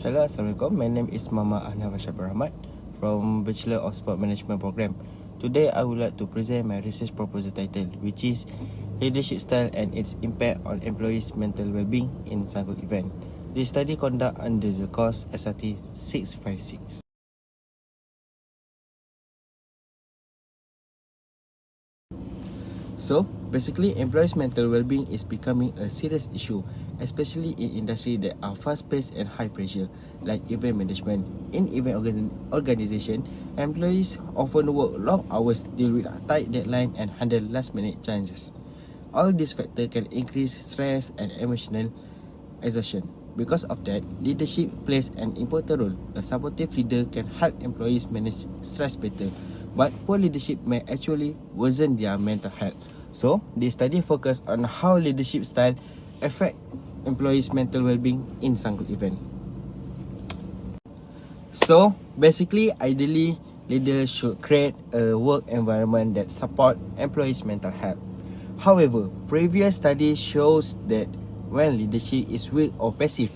Hello, Assalamualaikum. My name is Mama Ahnaf RAHMAT from Bachelor of Sport Management Program. Today, I would like to present my research proposal title, which is Leadership Style and its Impact on Employees' Mental Wellbeing in Sanggol Event. This study conduct under the course SRT 656. So, basically, employees' mental well-being is becoming a serious issue, especially in industries that are fast-paced and high-pressure, like event management. In event organization, employees often work long hours, deal with a tight deadline, and handle last-minute changes. All these factors can increase stress and emotional exhaustion. Because of that, leadership plays an important role. A supportive leader can help employees manage stress better, but poor leadership may actually worsen their mental health. So, this study focus on how leadership style affect employees' mental well-being in Sanggol Event. So, basically, ideally, leaders should create a work environment that support employees' mental health. However, previous study shows that when leadership is weak or passive,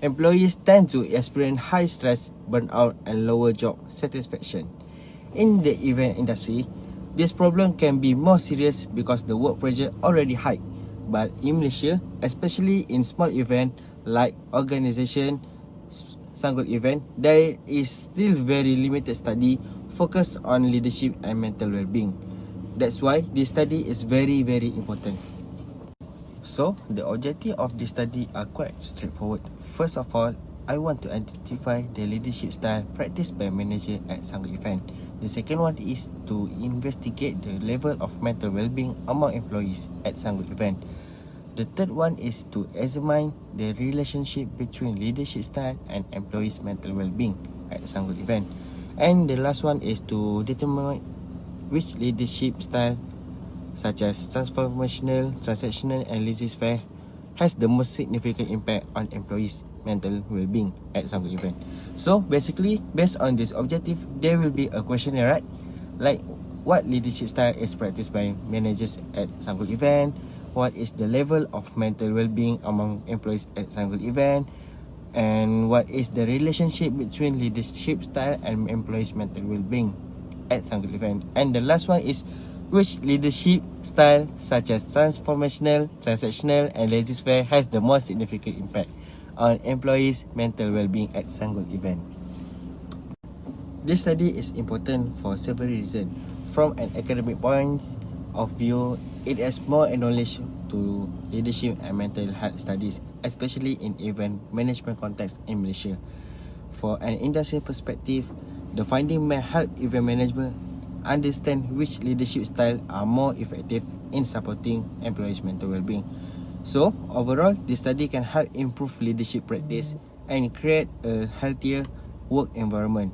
employees tend to experience high stress, burnout, and lower job satisfaction. In the event industry, this problem can be more serious because the work pressure already high. But in Malaysia, especially in small events like organisation Sanggol Event, there is still very limited study focused on leadership and mental well-being. That's why this study is very important. So, the objective of this study are quite straightforward. First of all, I want to identify the leadership style practiced by manager at Sanggol Event. The second one is to investigate the level of mental well-being among employees at Sanggol Event. The third one is to examine the relationship between leadership style and employees' mental well-being at Sanggol Event. And the last one is to determine which leadership style, such as transformational, transactional, and laissez-faire, has the most significant impact on employees' mental well-being at Sanggol Event. So basically, based on this objective, there will be a questionnaire, right? Like, what leadership style is practiced by managers at Sanggol Event? What is the level of mental well-being among employees at Sanggol Event? And what is the relationship between leadership style and employees' mental well-being at Sanggol Event? And the last one is which leadership style, such as transformational, transactional, and laissez-faire, has the most significant impact on employees' mental well-being at Sanggol Event. This study is important for several reasons. From an academic point of view, it adds more knowledge to leadership and mental health studies, especially in event management context in Malaysia. For an industry perspective, the finding may help event management understand which leadership style are more effective in supporting employees' mental well-being. So, overall, this study can help improve leadership practice and create a healthier work environment.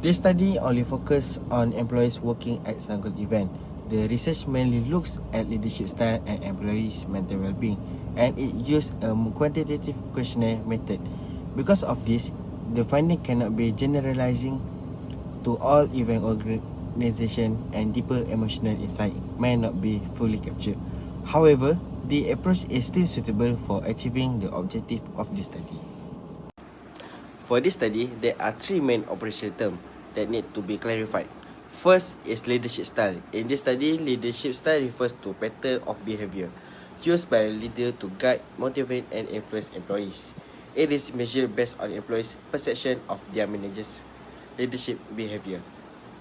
This study only focuses on employees working at Sanggol Event. The research mainly looks at leadership style and employees' mental well-being, and it used a quantitative questionnaire method. Because of this, the finding cannot be generalizing to all event organization, and deeper emotional insight may not be fully captured. However, the approach is still suitable for achieving the objective of this study. For this study, there are three main operational terms that need to be clarified. First is leadership style. In this study, leadership style refers to pattern of behavior used by a leader to guide, motivate, and influence employees. It is measured based on employees' perception of their managers' leadership behavior,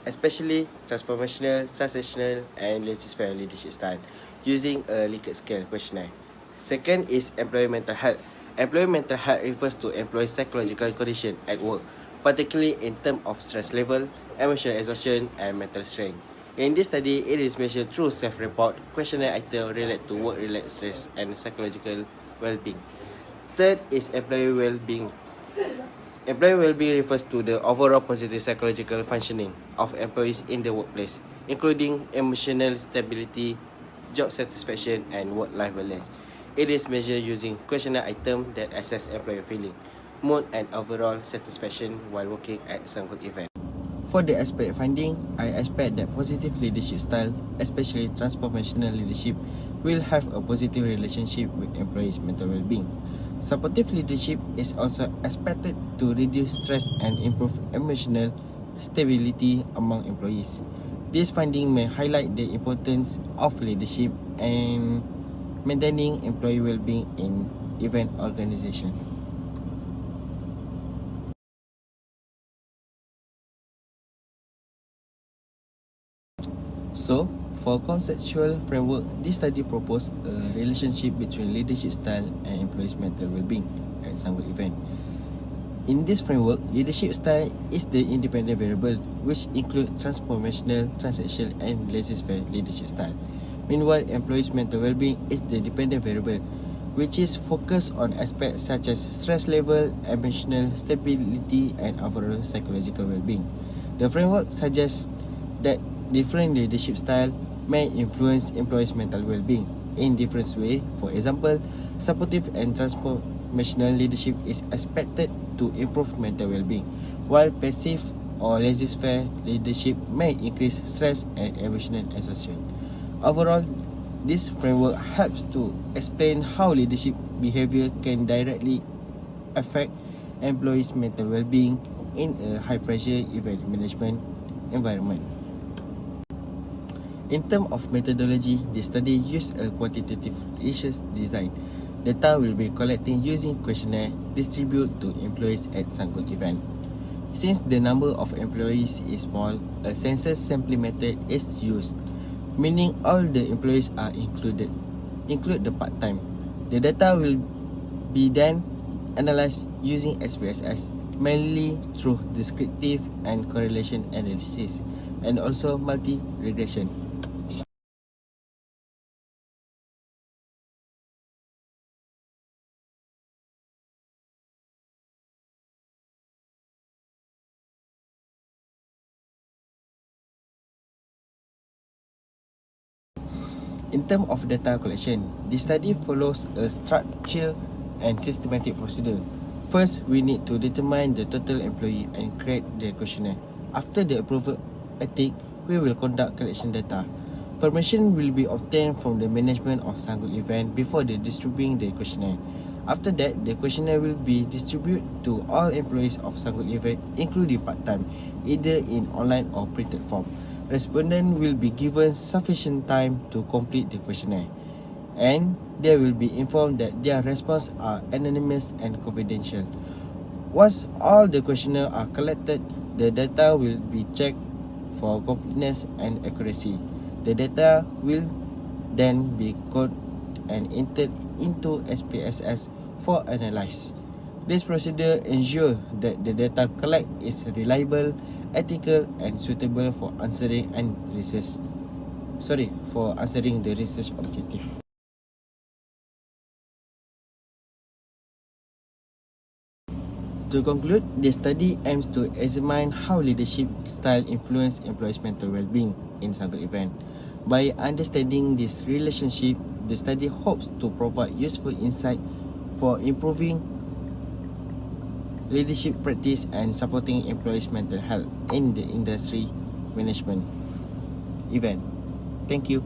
especially transformational, transactional, and laissez-faire leadership style, using a Likert scale questionnaire. Second is employee mental health. Employee mental health refers to employee psychological condition at work, particularly in terms of stress level, emotional exhaustion, and mental strength. In this study, it is measured through self-report, questionnaire item related to work-related stress and psychological well-being. Third is employee well-being. Employee well-being refers to the overall positive psychological functioning of employees in the workplace, including emotional stability, job satisfaction, and work-life balance. It is measured using questionnaire items that assess employee feeling, mood, and overall satisfaction while working at Sanggol Event. For the aspect finding, I expect that positive leadership style, especially transformational leadership, will have a positive relationship with employees' mental well-being. Supportive leadership is also expected to reduce stress and improve emotional stability among employees. This finding may highlight the importance of leadership and maintaining employee well-being in event organization. So, for conceptual framework, this study proposed a relationship between leadership style and employees' mental well-being at Sanggol event. In this framework, leadership style is the independent variable, which include transformational, transactional, and laissez-faire leadership style. Meanwhile, employees' mental well-being is the dependent variable, which is focused on aspects such as stress level, emotional stability, and overall psychological well-being. The framework suggests that different leadership style may influence employees' mental well-being in different ways. For example, supportive and transformational leadership is expected to improve mental well-being, while passive or laissez-faire leadership may increase stress and emotional exhaustion. Overall, this framework helps to explain how leadership behavior can directly affect employees' mental well-being in a high-pressure event management environment. In terms of methodology, the study used a quantitative research design. Data will be collected using questionnaire distributed to employees at Sanggol event. Since the number of employees is small, a census sampling method is used, meaning all the employees are include the part-time. The data will be then analyzed using SPSS, mainly through descriptive and correlation analysis, and also multi-regression. In terms of data collection, the study follows a structured and systematic procedure. First, we need to determine the total employee and create the questionnaire. After the approval ethic, we will conduct collection data. Permission will be obtained from the management of Sanggol event before they distributing the questionnaire. After that, the questionnaire will be distributed to all employees of Sanggol event, including part-time, either in online or printed form. Respondents will be given sufficient time to complete the questionnaire, and they will be informed that their responses are anonymous and confidential. Once all the questionnaires are collected, the data will be checked for completeness and accuracy. The data will then be coded and entered into SPSS for analysis. This procedure ensures that the data collected is reliable, ethical, and suitable for answering the research objective. To conclude, the study aims to examine how leadership style influence employees' mental well-being in Sanggol event. By understanding this relationship, the study hopes to provide useful insight for improving leadership practice and supporting employees' mental health in the industry management event. Thank you.